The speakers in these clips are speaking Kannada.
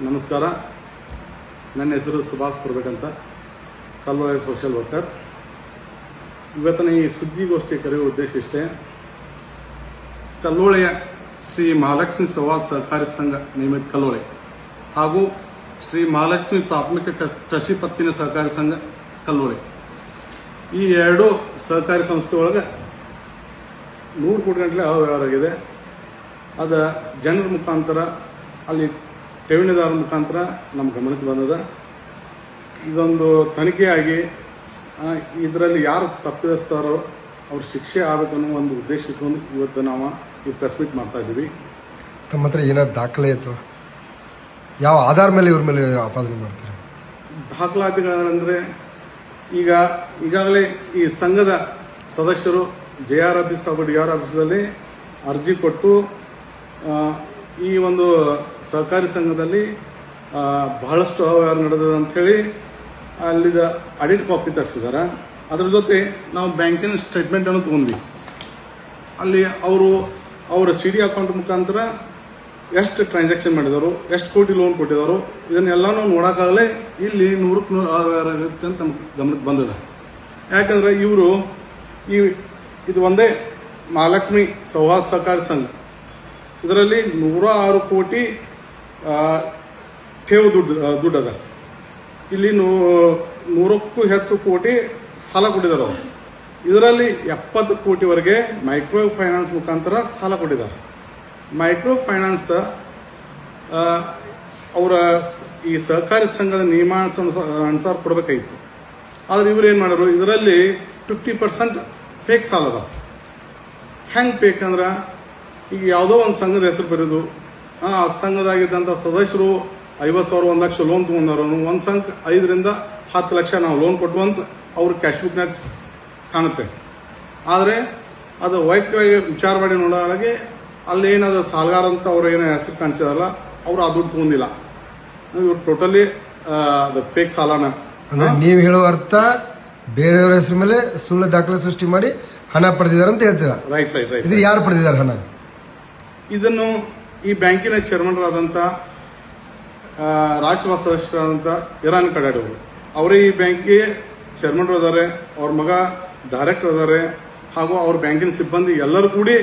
ನಮಸ್ಕಾರ. ನನ್ನ ಹೆಸರು ಸುಭಾಷ್ ಕೊಡಬೇಕಂತ, ಕಲ್ಲೊಳೆ ಸೋಷಿಯಲ್ ವರ್ಕರ್. ಇವತ್ತಿನ ಈ ಸುದ್ದಿಗೋಷ್ಠಿ ಕರೆಯುವ ಉದ್ದೇಶ ಇಷ್ಟೇ. ಕಲ್ಲೊಳೆಯ ಶ್ರೀ ಮಹಾಲಕ್ಷ್ಮಿ ಸಂವಾದ ಸಹಕಾರಿ ಸಂಘ ನಿಯಮಿತ ಕಲ್ಲೊಳೆ ಹಾಗೂ ಶ್ರೀ ಮಹಾಲಕ್ಷ್ಮಿ ಪ್ರಾಥಮಿಕ ಕೃಷಿ ಪತ್ತಿನ ಸಹಕಾರಿ ಸಂಘ ಕಲ್ಲೊಳೆ, ಈ ಎರಡು ಸಹಕಾರಿ ಸಂಸ್ಥೆ ಒಳಗೆ 100 ಕೋಟಿ ಗಂಟಲೆ ಅವ್ಯವಹಾರ ಆಗಿದೆ. ಅದ ಜನರ ಮುಖಾಂತರ, ಅಲ್ಲಿ ಠೇವಣಿದಾರರ ಮುಖಾಂತರ ನಮ್ಮ ಗಮನಕ್ಕೆ ಬಂದದ. ಇದೊಂದು ತನಿಖೆಯಾಗಿ ಇದರಲ್ಲಿ ಯಾರು ತಪ್ಪಿಸ್ತಾರೋ ಅವ್ರ ಶಿಕ್ಷೆ ಆಗಬೇಕನ್ನೋ ಒಂದು ಉದ್ದೇಶ ಇಟ್ಕೊಂಡು ಇವತ್ತು ನಾವು ಈ ಪ್ರೆಸ್ ಮೀಟ್ ಮಾಡ್ತಾ ಇದ್ದೀವಿ. ತಮ್ಮ ಹತ್ರ ಏನಾದ್ರು ದಾಖಲೆ ಇತ್ತು? ಯಾವ ಆಧಾರ ಮೇಲೆ ಇವ್ರ ಮೇಲೆ ಆಪಾದನೆ ಮಾಡ್ತಾರೆ? ದಾಖಲಾತಿಗಳಂದ್ರೆ ಈಗಾಗಲೇ ಈ ಸಂಘದ ಸದಸ್ಯರು JR ಆಫೀಸ್ ಹಾಗೂ DR ಆಫೀಸಲ್ಲಿ ಅರ್ಜಿ ಕೊಟ್ಟು ಈ ಒಂದು ಸಹಕಾರಿ ಸಂಘದಲ್ಲಿ ಬಹಳಷ್ಟು ಅವ್ಯವಹಾರ ನಡೆದಿದೆ ಅಂತ ಹೇಳಿ ಅಲ್ಲಿದ ಆಡಿಟ್ ಕಾಪಿ ತರಿಸಿದ್ದಾರೆ. ಅದರ ಜೊತೆ ನಾವು ಬ್ಯಾಂಕಿನ ಸ್ಟೇಟ್ಮೆಂಟ್ ಅನ್ನು ತಗೊಂಡ್ವಿ. ಅಲ್ಲಿ ಅವರ CD ಅಕೌಂಟ್ ಮುಖಾಂತರ ಎಷ್ಟು ಟ್ರಾನ್ಸಾಕ್ಷನ್ ಮಾಡಿದರು, ಎಷ್ಟು ಕೋಟಿ ಲೋನ್ ಕೊಟ್ಟಿದ್ದಾರೆ, ಇದನ್ನೆಲ್ಲ ನಾವು ನೋಡೋಕ್ಕಾಗಲೇ ಇಲ್ಲಿ 100ಕ್ಕೆ 100 ಅವ್ಯವಹಾರ ಆಗುತ್ತೆ ಅಂತ ನಮ್ಗೆ ಗಮನಕ್ಕೆ ಬಂದಿದೆ. ಯಾಕಂದ್ರೆ ಇದು ಒಂದೇ ಮಹಾಲಕ್ಷ್ಮಿ ಸಂವಾದ ಸಹಕಾರಿ ಸಂಘ. ಇದರಲ್ಲಿ 106 ಕೋಟಿ ಠೇವು ದುಡ್ಡು ಅದ. ಇಲ್ಲಿ 100ಕ್ಕೂ ಹೆಚ್ಚು ಕೋಟಿ ಸಾಲ ಕೊಟ್ಟಿದ್ದಾರೆ ಅವರು. ಇದರಲ್ಲಿ 70 ಕೋಟಿವರೆಗೆ ಮೈಕ್ರೋ ಫೈನಾನ್ಸ್ ಮುಖಾಂತರ ಸಾಲ ಕೊಟ್ಟಿದ್ದಾರೆ. ಮೈಕ್ರೋ ಫೈನಾನ್ಸ್ ಅವರ ಈ ಸಹಕಾರಿ ಸಂಘದ ನಿಯಮಾನುಸಾರ ಕೊಡಬೇಕಾಗಿತ್ತು. ಆದ್ರೆ ಇವರು ಏನ್ ಮಾಡೋರು, ಇದರಲ್ಲಿ 50% ಫೇಕ್ ಸಾಲ ಅದ. ಹೆಂಗ್ ಫೇಕ್ ಅಂದ್ರ, ಈಗ ಯಾವುದೋ ಒಂದು ಸಂಘದ ಹೆಸರು ಬರೋದು, ಆ ಸಂಘದಾಗಿದ್ದಂತ ಸದಸ್ಯರು 50,000 1 ಲಕ್ಷ ಲೋನ್ ತಗೊಂಡವರು, ಒಂದು ಸಂಘ 5 ರಿಂದ 10 ಲಕ್ಷ ನಾವು ಲೋನ್ ಕೊಟ್ಟು ಅಂತ ಅವ್ರ ಕ್ಯಾಶ್ ಬುಕ್ನಾಗ ಕಾಣುತ್ತೆ. ಆದರೆ ಅದು ವೈಯಕ್ತಿಕವಾಗಿ ವಿಚಾರ ಮಾಡಿ ನೋಡೋದಾಗೆ ಅಲ್ಲಿ ಏನದು ಸಾಲಗಾರ ಅಂತ ಅವ್ರು ಏನೋ ಹೆಸರು ಕಾಣಿಸಿದಾರಲ್ಲ, ಅವ್ರು ಆ ದುಡ್ಡು ತಗೊಂಡಿಲ್ಲ. ಇವ್ರು ಟೋಟಲಿ ಅದು ಫೇಕ್ ಸಾಲನ. ನೀವು ಹೇಳುವ ಅರ್ಥ ಬೇರೆಯವರ ಹೆಸರು ಮೇಲೆ ಸುಳ್ಳು ದಾಖಲೆ ಸೃಷ್ಟಿ ಮಾಡಿ ಹಣ ಪಡೆದಿದ್ದಾರೆ ಅಂತ ಹೇಳ್ತೀರಾ? ರೈಟ್. ಇದು ಯಾರು ಪಡೆದಿದ್ದಾರೆ ಹಣ? ಇದನ್ನು ಈ ಬ್ಯಾಂಕಿನ ಚೇರ್ಮನ್ರಾದಂತ ರಾಜ್ಯಸಭಾ ಸದಸ್ಯರಾದಂತ ಇರಾನ್ ಕಡಾಡಿ ಅವರೇ ಈ ಬ್ಯಾಂಕಿಗೆ ಚೇರ್ಮನ್ ಅದಾರೆ, ಅವ್ರ ಮಗ ಡೈರೆಕ್ಟರ್ ಅದಾರೆ, ಹಾಗೂ ಅವ್ರ ಬ್ಯಾಂಕಿನ ಸಿಬ್ಬಂದಿ ಎಲ್ಲರೂ ಕೂಡಿ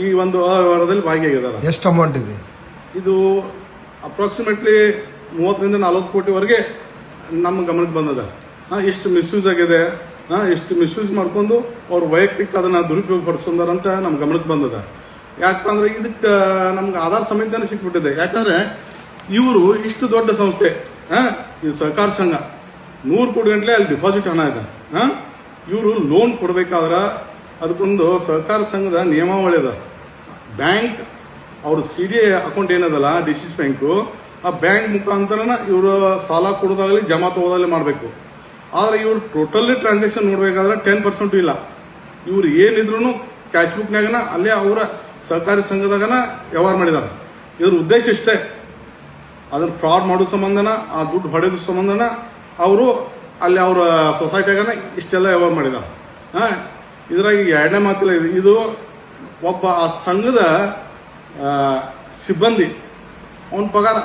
ಈ ಒಂದು ಅವ್ಯವಹಾರದಲ್ಲಿ ಭಾಗಿಯಾಗಿದ್ದಾರೆ. ಎಷ್ಟು ಅಮೌಂಟ್ ಇದೆ? ಇದು ಅಪ್ರಾಕ್ಸಿಮೇಟ್ಲಿ 30 ರಿಂದ 40 ಕೋಟಿವರೆಗೆ ನಮ್ಮ ಗಮನಕ್ಕೆ ಬಂದದ. ಇಷ್ಟು ಮಿಸ್ಯೂಸ್ ಆಗಿದೆ, ಇಷ್ಟು ಮಿಸ್ಯೂಸ್ ಮಾಡ್ಕೊಂಡು ಅವ್ರ ವೈಯಕ್ತಿಕ ಅದನ್ನ ದುರುಪಯೋಗ ಪಡಿಸೋದಾರಂತ ನಮ್ಮ ಗಮನಕ್ಕೆ ಬಂದದ. ಯಾಕಂದ್ರೆ ಇದಕ್ಕೆ ನಮ್ಗೆ ಆಧಾರ ಸಮೇತನೇ ಸಿಕ್ಬಿಟ್ಟಿದೆ. ಯಾಕಂದ್ರೆ ಇವರು ಇಷ್ಟು ದೊಡ್ಡ ಸಂಸ್ಥೆ, ಇದು ಸಹಕಾರ ಸಂಘ, 100 ಕೋಟಿ ಗಂಟಲೆ ಅಲ್ಲಿ ಡಿಪಾಸಿಟ್ ಹಣ ಇದೆ. ಇವರು ಲೋನ್ ಕೊಡ್ಬೇಕಾದ್ರ ಅದಕ್ಕೊಂದು ಸಹಕಾರ ಸಂಘದ ನಿಯಮಾವಳಿ ಅದ. ಬ್ಯಾಂಕ್ ಅವ್ರ CD ಅಕೌಂಟ್ ಏನದಲ್ಲ, DCC ಬ್ಯಾಂಕು, ಆ ಬ್ಯಾಂಕ್ ಮುಖಾಂತರನ ಇವರು ಸಾಲ ಕೊಡೋದಾಗಲಿ ಜಮಾ ತಗೋದಾಗಲಿ ಮಾಡಬೇಕು. ಆದ್ರೆ ಇವ್ರು ಟೋಟಲಿ ಟ್ರಾನ್ಸಾಕ್ಷನ್ ನೋಡ್ಬೇಕಾದ್ರೆ 10% ಇಲ್ಲ. ಇವ್ರು ಏನಿದ್ರು ಕ್ಯಾಶ್ ಬುಕ್ನಾಗನ ಅಲ್ಲೇ ಅವರ ಸಹಕಾರಿ ಸಂಘದಾಗನ ವ್ಯವಹಾರ ಮಾಡಿದಾರೆ. ಇದ್ರ ಉದ್ದೇಶ ಇಷ್ಟೇ, ಅದನ್ನ ಫ್ರಾಡ್ ಮಾಡೋ ಸಂಬಂಧನ, ಆ ದುಡ್ಡು ಹೊಡೆದ ಸಂಬಂಧನ ಅವರು ಅಲ್ಲಿ ಅವರ ಸೊಸೈಟಿಯಾಗನ ಇಷ್ಟೆಲ್ಲ ವ್ಯವಹಾರ ಮಾಡಿದಾರೆ. ಇದ್ರಾಗ ಎರಡನೇ ಮಾತಿಲ್ಲ, ಇದು ಒಬ್ಬ ಆ ಸಂಘದ ಸಿಬ್ಬಂದಿ, ಅವನ ಪಗಾರ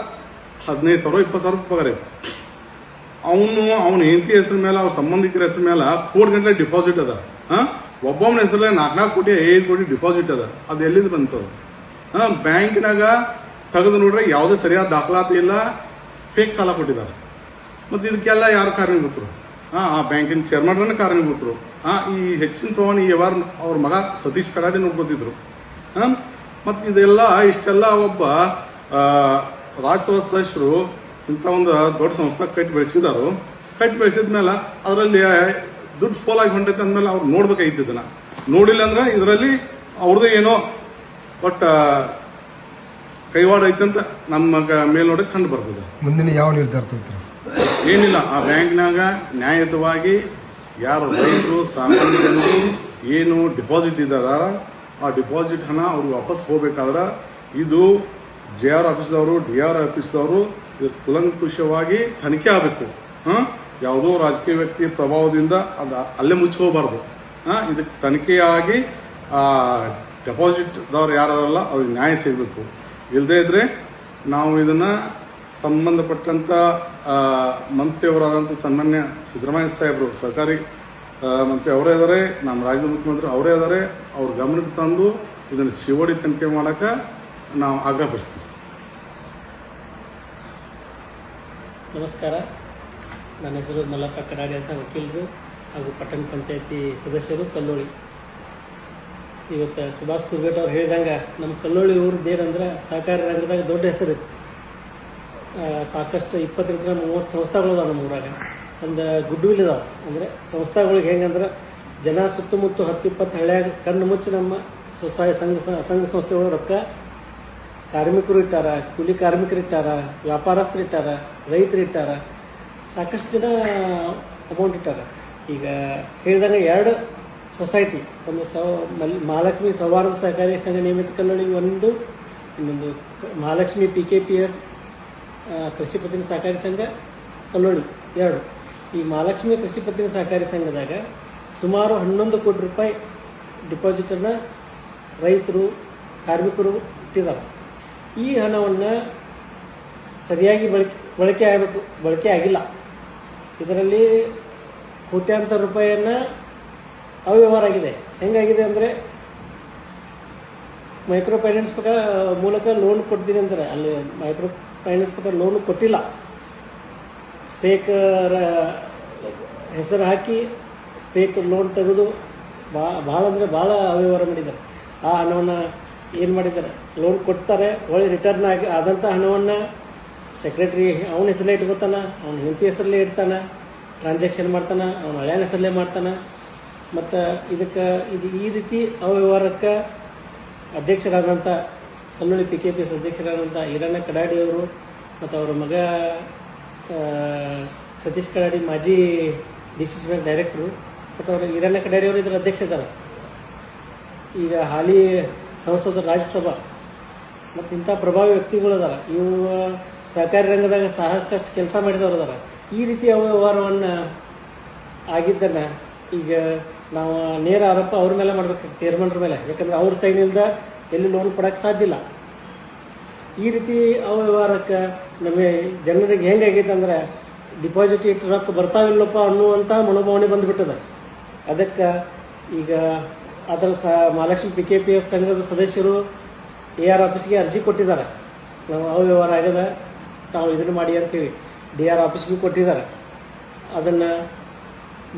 15,000 20,000 ಪಗಾರ ಐತೆ. ಅವನ ಹೆಂಡತಿ ಹೆಸರು ಮೇಲೆ, ಅವ್ರ ಸಂಬಂಧಿಕರ ಹೆಸರು ಮೇಲೆ 4 ಗಂಟೆ ಡಿಪಾಸಿಟ್ ಅದ. ಒಬ್ಬೊಮ್ಮನ ಹೆಸರಲ್ಲಿ 4 ಕೋಟಿ 5 ಕೋಟಿ ಡಿಪಾಸಿಟ್ ಅದ. ಅದು ಎಲ್ಲಿಂದ ಬಂತದ? ಬ್ಯಾಂಕಿನಾಗ ತೆಗೆದು ನೋಡ್ರೆ ಯಾವುದೇ ಸರಿಯಾದ ದಾಖಲಾತಿ ಇಲ್ಲ, ಫೇಕ್ ಸಾಲ ಕೊಟ್ಟಿದ್ದಾರೆ. ಮತ್ತೆ ಇದಕ್ಕೆಲ್ಲ ಯಾರು ಕಾರಣೀಭೂತರು? ಆ ಬ್ಯಾಂಕಿನ ಚೇರ್ಮನ್ ಕಾರಣೀಭೂತರು. ಈ ಹೆಚ್ಚಿನ ಪ್ರಮಾಣ ಈ ವ್ಯವಹಾರ ಅವ್ರ ಮಗ ಸತೀಶ್ ಕಡಾಡಿ ನೋಡ್ಕೊತಿದ್ರು. ಮತ್ತೆ ಇದೆಲ್ಲ ಇಷ್ಟೆಲ್ಲ ಒಬ್ಬ ರಾಜ್ಯಸಭಾ ಸದಸ್ಯರು ಇಂಥ ಒಂದು ದೊಡ್ಡ ಸಂಸ್ಥೆ ಕಟ್ಟಿ ಬೆಳೆಸಿದ್ಮೇಲೆ ಅದರಲ್ಲಿ ದುಡ್ಡು ಫೋಲ್ ಆಗಿ ಹೊಂಟೈತೆ ಅಂದ್ಮೇಲೆ ಅವ್ರು ನೋಡ್ಬೇಕಾಗಿತ್ತು. ಇದನ್ನ ನೋಡಿಲ್ಲ ಅಂದ್ರೆ ಇದರಲ್ಲಿ ಅವ್ರದ್ದು ಏನೋ ಬಟ್ ಕೈವಾಡ ಐತಂತ ನಮ್ಮ ಮೇಲ್ನೋಡಕ್ಕೆ ಕಂಡು ಬರ್ತದೆ. ಮುಂದಿನ ಯಾವ ನಿರ್ಧಾರ ತಗೋತೀರ? ಏನಿಲ್ಲ, ಆ ಬ್ಯಾಂಕ್ನಾಗ ನ್ಯಾಯಯುತವಾಗಿ ಯಾರು ರೈತರು ಸಾಮಾನ್ಯ ಜನರು ಏನು ಡಿಪಾಸಿಟ್ ಇದ್ದಾರ ಆ ಡಿಪಾಸಿಟ್ ಹಣ ಅವ್ರಿಗೆ ವಾಪಸ್ ಹೋಗ್ಬೇಕಾದ್ರ ಇದು JR ಆಫೀಸ್ದವರು DR ಆಫೀಸ್ದವರು ಕುಲಂಕುಷವಾಗಿ ತನಿಖೆ ಆಗಬೇಕು. ಯಾವುದೋ ರಾಜಕೀಯ ವ್ಯಕ್ತಿ ಪ್ರಭಾವದಿಂದ ಅಲ್ಲೇ ಮುಚ್ಚಿ ಹೋಗಬಾರ್ದು. ಇದಕ್ಕೆ ತನಿಖೆಯಾಗಿ ಡೆಪಾಸಿಟ್ ದವರು ಯಾರಲ್ಲ ಅವ್ರಿಗೆ ನ್ಯಾಯ ಸಿಗಬೇಕು. ಇಲ್ಲದೇ ಇದ್ರೆ ನಾವು ಇದನ್ನ ಸಂಬಂಧಪಟ್ಟಂತ ಮಂತ್ರಿಯವರಾದಂಥ ಸನ್ಮಾನ್ಯ ಸಿದ್ದರಾಮಯ್ಯ ಸಾಹೇಬರು ಸಹಕಾರಿ ಮಂತ್ರಿ ಅವರೇ ಇದ್ದಾರೆ, ನಮ್ಮ ರಾಜ್ಯದ ಮುಖ್ಯಮಂತ್ರಿ ಅವರೇ ಇದ್ದಾರೆ. ಅವ್ರ ಗಮನಕ್ಕೆ ತಂದು ಇದನ್ನು ಶಿವಡಿ ತನಿಖೆ ಮಾಡಕ್ಕೆ ನಾವು ಆಗ್ರಹಪಡಿಸ್ತೀವಿ. ನಮಸ್ಕಾರ, ನನ್ನ ಹೆಸರು ಮಲ್ಲಪ್ಪ ಕಡಾಡಿ ಅಂತ, ವಕೀಲರು ಹಾಗೂ ಪಟ್ಟಣ ಪಂಚಾಯತಿ ಸದಸ್ಯರು ಕಲ್ಲೋಳಿ. ಇವತ್ತು ಸುಭಾಷ್ ಕುರ್ಬೇಟ್ ಅವ್ರು ಹೇಳಿದಂಗೆ ನಮ್ಮ ಕಲ್ಲೋಳಿ ಊರದ್ದು ಏನಂದ್ರೆ ಸಹಕಾರಿ ರಂಗದಾಗ ದೊಡ್ಡ ಹೆಸರಿತ್ತು. ಸಾಕಷ್ಟು 20-30 ಸಂಸ್ಥೆಗಳು ಅದಾವೆ ನಮ್ಮ ಊರಾಗ. ಒಂದು ಗುಡ್ವಿಲ್ ಇದಾವೆ. ಅಂದರೆ ಸಂಸ್ಥೆಗಳಿಗೆ ಹೆಂಗಂದ್ರೆ ಜನ ಸುತ್ತಮುತ್ತ 10-20 ಹಳ್ಳಿಯಾಗ ಕಣ್ಣು ಮುಚ್ಚಿ ನಮ್ಮ ಸ್ವಸಹಾಯ ಸಂಘ ಸಂಸ್ಥೆಗಳು ರೊಕ್ಕ ಕಾರ್ಮಿಕರು ಇಟ್ಟಾರ, ಕೂಲಿ ಕಾರ್ಮಿಕರು ಇಟ್ಟಾರ, ವ್ಯಾಪಾರಸ್ಥರು ಇಟ್ಟಾರ, ರೈತರು ಇಟ್ಟಾರ, ಸಾಕಷ್ಟು ಜನ ಅಮೌಂಟ್ ಇಟ್ಟಾರ. ಈಗ ಹೇಳಿದಂಗೆ 2 ಸೊಸೈಟಿ, ಒಂದು ಮಹಾಲಕ್ಷ್ಮಿ ಸೌಹಾರ್ದ ಸಹಕಾರಿ ಸಂಘ ನಿಯಮಿತ ಕಲ್ಲೋಳಿ ಒಂದು, ಇನ್ನೊಂದು ಮಹಾಲಕ್ಷ್ಮಿ PKPS ಕೃಷಿ ಪತ್ತಿನ ಸಹಕಾರಿ ಸಂಘ ಕಲ್ಲೋಳಿ 2. ಈ ಮಹಾಲಕ್ಷ್ಮಿ ಕೃಷಿ ಪತ್ತಿನ ಸಹಕಾರಿ ಸಂಘದಾಗ ಸುಮಾರು 11 ಕೋಟಿ ರೂಪಾಯಿ ಡಿಪಾಸಿಟನ್ನು ರೈತರು ಕಾರ್ಮಿಕರು ಇಟ್ಟಿದ್ದಾರೆ. ಈ ಹಣವನ್ನು ಸರಿಯಾಗಿ ಬಳಕೆ ಆಗಬೇಕು, ಬಳಕೆ ಆಗಿಲ್ಲ. ಇದರಲ್ಲಿ ಕೋಟ್ಯಾಂತರ ರೂಪಾಯಿಯನ್ನು ಅವ್ಯವಹಾರ ಆಗಿದೆ. ಹೆಂಗಾಗಿದೆ ಅಂದರೆ ಮೈಕ್ರೋ ಫೈನಾನ್ಸ್ ಮೂಲಕ ಲೋನ್ ಕೊಡ್ತೀನಿ ಅಂತಾರೆ, ಅಲ್ಲಿ ಮೈಕ್ರೋ ಫೈನಾನ್ಸ್ ಪ್ರಕಾರ ಲೋನು ಕೊಟ್ಟಿಲ್ಲ. ಫೇಕ್ ಹೆಸರು ಹಾಕಿ ಫೇಕ್ ಲೋನ್ ತೆಗೆದು ಭಾಳ ಅಂದರೆ ಭಾಳ ಅವ್ಯವಹಾರ ಮಾಡಿದ್ದಾರೆ. ಆ ಹಣವನ್ನು ಏನು ಮಾಡಿದ್ದಾರೆ, ಲೋನ್ ಕೊಡ್ತಾರೆ, ಒಳ್ಳೆ ರಿಟರ್ನ್ ಆದಂಥ ಹಣವನ್ನು ಸೆಕ್ರೆಟ್ರಿ ಅವನ ಹೆಸರಲ್ಲೇ ಇಟ್ಕೋತಾನೆ, ಅವನ ಹೆಂಡತಿ ಹೆಸರಲ್ಲೇ ಇಡ್ತಾನೆ, ಟ್ರಾನ್ಸಾಕ್ಷನ್ ಮಾಡ್ತಾನೆ, ಅವನ ಹಳೆಯನ ಹೆಸರಲ್ಲೇ ಮಾಡ್ತಾನೆ. ಮತ್ತು ಇದು ಈ ರೀತಿ ಅವ್ಯವಹಾರಕ್ಕೆ ಅಧ್ಯಕ್ಷರಾದಂಥ ಕಲ್ಲೋಳಿ PKPS ಅಧ್ಯಕ್ಷರಾದಂಥ ಈರಣ್ಣ ಕಡಾಡಿಯವರು ಮತ್ತು ಅವರ ಮಗ ಸತೀಶ್ ಕಡಾಡಿ ಮಾಜಿ DCC ಬ್ಯಾಂಕ್ ಡೈರೆಕ್ಟ್ರು ಮತ್ತು ಅವರು ಈರಣ್ಣ ಕಡಾಡಿಯವರು ಇದರ ಅಧ್ಯಕ್ಷ ಇದ್ದಾರೆ. ಈಗ ಹಾಲಿ ಸಂಸದ ರಾಜ್ಯಸಭಾ ಮತ್ತು ಇಂಥ ಪ್ರಭಾವಿ ವ್ಯಕ್ತಿಗಳು ಅದಾರ. ಇವು ಸಹಕಾರಿ ರಂಗದಾಗ ಸಾಕಷ್ಟು ಕೆಲಸ ಮಾಡಿದವರು ಅದಾರ. ಈ ರೀತಿ ಅವ್ಯವಹಾರವನ್ನು ಆಗಿದ್ದನ್ನು ಈಗ ನಾವು ನೇರ ಆರೋಪ ಅವ್ರ ಮೇಲೆ ಮಾಡ್ಬೇಕು, ಚೇರ್ಮನ್ರ ಮೇಲೆ. ಯಾಕಂದರೆ ಅವ್ರ ಸೈನಿಂದ ಎಲ್ಲಿ ಲೋನ್ ಕೊಡೋಕ್ಕೆ ಸಾಧ್ಯ ಇಲ್ಲ. ಈ ರೀತಿ ಅವ್ಯವಹಾರಕ್ಕೆ ನಮಗೆ ಜನರಿಗೆ ಹೆಂಗಾಗೈತೆ ಅಂದರೆ ಡಿಪಾಸಿಟ್ ಇಟ್ಟು ರೊಕ್ಕ ಬರ್ತಾವಿಲ್ಲಪ್ಪ ಅನ್ನುವಂಥ ಮನೋಭಾವನೆ ಬಂದುಬಿಟ್ಟದೆ. ಅದಕ್ಕೆ ಈಗ ಅದರ ಮಹಾಲಕ್ಷ್ಮಿ PKPS ಸಂಘದ ಸದಸ್ಯರು AR ಆಫೀಸ್ಗೆ ಅರ್ಜಿ ಕೊಟ್ಟಿದ್ದಾರೆ. ನಾವು ಅವ್ಯವಹಾರ ಆಗದ, ತಾವು ಇದನ್ನು ಮಾಡಿ ಅಂತೇಳಿ DR ಆಫೀಸ್ಗೂ ಕೊಟ್ಟಿದ್ದಾರೆ. ಅದನ್ನು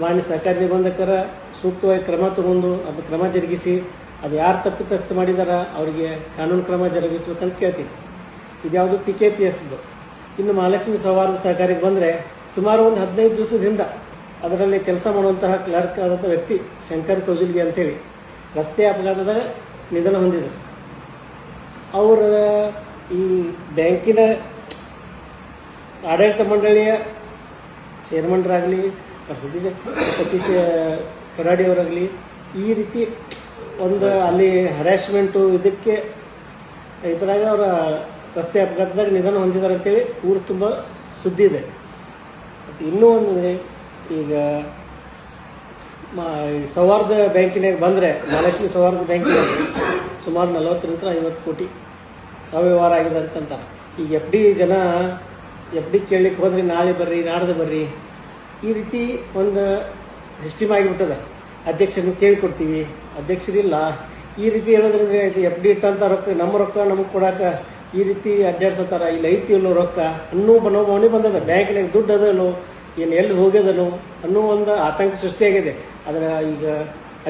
ಮಾನ್ಯ ಸಹಕಾರಿ ನಿಬಂಧಕರ ಸೂಕ್ತವಾಗಿ ಕ್ರಮ ತಗೊಂಡು ಅದು ಕ್ರಮ ಜರುಗಿಸಿ, ಅದು ಯಾರು ತಪ್ಪಿತಸ್ಥ ಮಾಡಿದಾರ ಅವರಿಗೆ ಕಾನೂನು ಕ್ರಮ ಜರುಗಿಸ್ಬೇಕಂತ ಕೇಳ್ತೀನಿ. ಇದ್ಯಾವುದು PKPSದು. ಇನ್ನು ಮಹಾಲಕ್ಷ್ಮಿ ಸೌಹಾರ್ದ ಸಹಕಾರಿಗೆ ಬಂದರೆ ಸುಮಾರು ಒಂದು 15 ದಿವಸದಿಂದ ಅದರಲ್ಲಿ ಕೆಲಸ ಮಾಡುವಂತಹ ಕ್ಲರ್ಕ್ ಆದಂಥ ವ್ಯಕ್ತಿ ಶಂಕರ್ ಕೌಜಲ್ಗಿ ಅಂತೇಳಿ ರಸ್ತೆ ಅಪಘಾತದ ನಿಧನ ಹೊಂದಿದರು. ಅವರ ಈ ಬ್ಯಾಂಕಿನ ಆಡಳಿತ ಮಂಡಳಿಯ ಚೇರ್ಮನ್ರಾಗಲಿ, ಸತೀಶ್ ಕಡಾಡಿಯವರಾಗಲಿ ಈ ರೀತಿ ಒಂದು ಅಲ್ಲಿ ಹರಾಸ್ಮೆಂಟು ಇದಕ್ಕೆ ಇದರಾಗ ಅವರ ರಸ್ತೆ ಅಪಘಾತದಾಗ ನಿಧನ ಹೊಂದಿದ್ದಾರೆ ಅಂತೇಳಿ ಊರು ತುಂಬ ಸುದ್ದಿ ಇದೆ. ಮತ್ತು ಇನ್ನೂ ಒಂದು ಈಗ ಸೌಹಾರ್ದ ಬ್ಯಾಂಕಿನಾಗ ಬಂದರೆ ಮಹಾಲಕ್ಷ್ಮಿ ಸೌಹಾರ್ದ ಬ್ಯಾಂಕಿನಾಗ ಸುಮಾರು 40-50 ಕೋಟಿ ಅವ್ಯವಹಾರ ಆಗಿದೆ ಅಂತಂತಾರೆ. ಈಗ ಜನ FD ಕೇಳಲಿಕ್ಕೆ ಹೋದ್ರೆ ನಾಳೆ ಬರ್ರಿ, ನಾಡ್ದು ಬರ್ರಿ, ಈ ರೀತಿ ಒಂದು ಸಿಸ್ಟಮ್ ಆಗಿಬಿಟ್ಟದೆ. ಅಧ್ಯಕ್ಷರನ್ನ ಕೇಳಿಕೊಡ್ತೀವಿ, ಅಧ್ಯಕ್ಷರಿಲ್ಲ, ಈ ರೀತಿ ಹೇಳೋದ್ರಿಂದ ಏನಾಯ್ತು, FD ಇಟ್ಟಂಥ ರೊಕ್ಕ ನಮ್ಮ ರೊಕ್ಕ ನಮಗೆ ಕೊಡೋಕೆ ಈ ರೀತಿ ಅಡ್ಡಾಡ್ಸತ್ತಾರ. ಇಲ್ಲಿ ಐತಿ ಇಲ್ಲೋ ರೊಕ್ಕ ಅನ್ನೋ ಮನೋಭಾವನೆ ಬಂದದ. ಬ್ಯಾಂಕಿನಾಗ ದುಡ್ಡು ಅದಲ್ಲೋ, ಏನು ಎಲ್ಲಿ ಹೋಗ್ಯದನೋ ಅನ್ನೋ ಒಂದು ಆತಂಕ ಸೃಷ್ಟಿಯಾಗಿದೆ. ಅದರ ಈಗ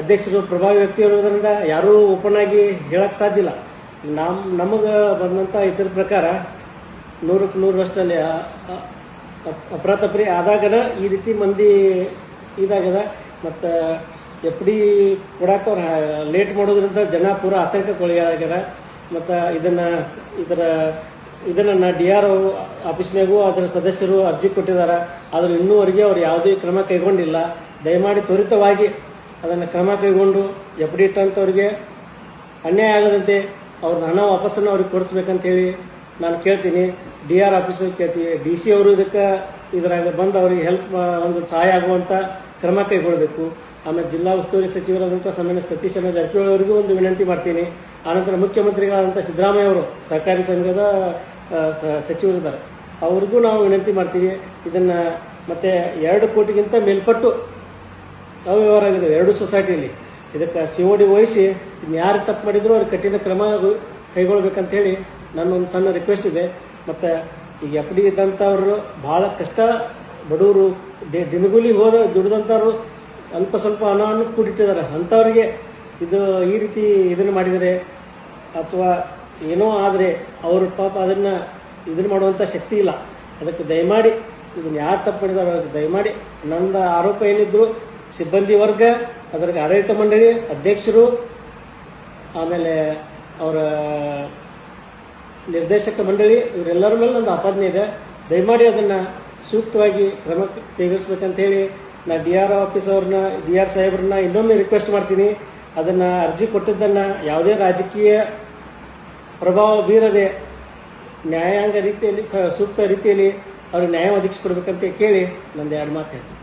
ಅಧ್ಯಕ್ಷರು ಪ್ರಭಾವಿ ವ್ಯಕ್ತಿ ಇರೋದ್ರಿಂದ ಯಾರೂ ಓಪನ್ ಆಗಿ ಹೇಳಕ್ಕೆ ಸಾಧ್ಯ ಇಲ್ಲ. ನಮಗೆ ಬಂದಂಥ ಇದರ ಪ್ರಕಾರ 100ಕ್ಕೆ 100ರಷ್ಟಲ್ಲಿ ಅಪರಾತಪರಿ ಆದಾಗನ ಈ ರೀತಿ ಮಂದಿ ಇದಾಗದ. ಮತ್ತು FD ಕೊಡಕ್ಕೆ ಅವ್ರು ಲೇಟ್ ಮಾಡೋದ್ರಿಂದ ಜನ ಪೂರ ಆತಂಕಕ್ಕೊಳಗಾಗ್ಯಾರ. ಮತ್ತು ಇದನ್ನು DR ಆಫೀಸ್ನಾಗೂ ಅದರ ಸದಸ್ಯರು ಅರ್ಜಿ ಕೊಟ್ಟಿದ್ದಾರೆ. ಆದರೆ ಇನ್ನೂವರೆಗೆ ಅವ್ರು ಯಾವುದೇ ಕ್ರಮ ಕೈಗೊಂಡಿಲ್ಲ. ದಯಮಾಡಿ ತ್ವರಿತವಾಗಿ ಅದನ್ನು ಕ್ರಮ ಕೈಗೊಂಡು FD ಇಟ್ಟಂಥವ್ರಿಗೆ ಅನ್ಯಾಯ ಆಗದಂತೆ ಅವ್ರದ್ದು ಹಣ ವಾಪಸ್ಸನ್ನು ಅವ್ರಿಗೆ ಕೊಡಿಸ್ಬೇಕಂತೇಳಿ ನಾನು ಕೇಳ್ತೀನಿ. DR ಆಫೀಸರು ಕೇಳ್ತೀವಿ, DC ಅವರು ಇದರಾಗ ಬಂದು ಅವ್ರಿಗೆ ಹೆಲ್ಪ್ ಒಂದು ಸಹಾಯ ಆಗುವಂಥ ಕ್ರಮ ಕೈಗೊಳ್ಳಬೇಕು. ಆಮೇಲೆ ಜಿಲ್ಲಾ ಉಸ್ತುವಾರಿ ಸಚಿವರಾದಂಥ ಸನ್ಮಾನ್ಯ ಸತೀಶ್ ಜಾರಕಿಹೊಳಿ ಅವರಿಗೂ ಒಂದು ವಿನಂತಿ ಮಾಡ್ತೀನಿ. ಆನಂತರ ಮುಖ್ಯಮಂತ್ರಿಗಳಾದಂಥ ಸಿದ್ದರಾಮಯ್ಯ ಅವರು ಸಹಕಾರಿ ಸಂಘದ ಸಚಿವರಿದ್ದಾರೆ, ಅವ್ರಿಗೂ ನಾವು ವಿನಂತಿ ಮಾಡ್ತೀವಿ. ಇದನ್ನು ಮತ್ತೆ 2 ಕೋಟಿಗಿಂತ ಮೇಲ್ಪಟ್ಟು ಅವ್ಯವಹಾರ ಆಗಿದೆ 2 ಸೊಸೈಟಿಯಲ್ಲಿ. ಇದಕ್ಕೆ COD ವಹಿಸಿ ಯಾರು ತಪ್ಪು ಮಾಡಿದ್ರು ಅವ್ರಿಗೆ ಕಠಿಣ ಕ್ರಮ ಕೈಗೊಳ್ಬೇಕಂತ ಹೇಳಿ ನನ್ನೊಂದು ಸಣ್ಣ ರಿಕ್ವೆಸ್ಟ್ ಇದೆ. ಮತ್ತು ಈಗ FD ಇದ್ದಂಥವ್ರು ಭಾಳ ಕಷ್ಟ, ಬಡವರು ದಿನಗೂಲಿ ದುಡಿದಂಥವ್ರು ಅಲ್ಪ ಸ್ವಲ್ಪ ಹಣವನ್ನು ಕೂಡಿಟ್ಟಿದ್ದಾರೆ. ಅಂಥವ್ರಿಗೆ ಇದು ಈ ರೀತಿ ಇದನ್ನು ಮಾಡಿದರೆ ಅಥವಾ ಏನೋ ಆದರೆ ಅವರು ಪಾಪ ಇದನ್ನು ಮಾಡುವಂಥ ಶಕ್ತಿ ಇಲ್ಲ. ಅದಕ್ಕೆ ದಯಮಾಡಿ ಇದನ್ನು ಯಾರು ತಪ್ಪು ಮಾಡಿದಾರೋ ಅವ್ರಿಗೆ ದಯಮಾಡಿ, ನನ್ನ ಆರೋಪ ಏನಿದ್ರು ಸಿಬ್ಬಂದಿ ವರ್ಗ, ಅದರ ಆಡಳಿತ ಮಂಡಳಿ ಅಧ್ಯಕ್ಷರು, ಆಮೇಲೆ ಅವರ ನಿರ್ದೇಶಕ ಮಂಡಳಿ, ಇವರೆಲ್ಲರ ಮೇಲೆ ಒಂದು ಆಪಾದನೆ ಇದೆ. ದಯಮಾಡಿ ಅದನ್ನು ಸೂಕ್ತವಾಗಿ ಕ್ರಮ ಕೈಗೊಳಿಸ್ಬೇಕಂತ ಹೇಳಿ ನಾ DR ಆಫೀಸ್ ಅವ್ರನ್ನ, DR ಸಾಹೇಬ್ರನ್ನ ಇನ್ನೊಮ್ಮೆ ರಿಕ್ವೆಸ್ಟ್ ಮಾಡ್ತೀನಿ. ಅದನ್ನು ಅರ್ಜಿ ಕೊಟ್ಟಿದ್ದನ್ನು ಯಾವುದೇ ರಾಜಕೀಯ ಪ್ರಭಾವ ಬೀರದೆ ನ್ಯಾಯಾಂಗ ರೀತಿಯಲ್ಲಿ ಸೂಕ್ತ ರೀತಿಯಲ್ಲಿ ಅವ್ರಿಗೆ ನ್ಯಾಯ ಒದಗಿಸ್ಕೊಡ್ಬೇಕಂತ ಕೇಳಿ ನಂದು 2 ಮಾತು ಹೇಳ್ತೀನಿ.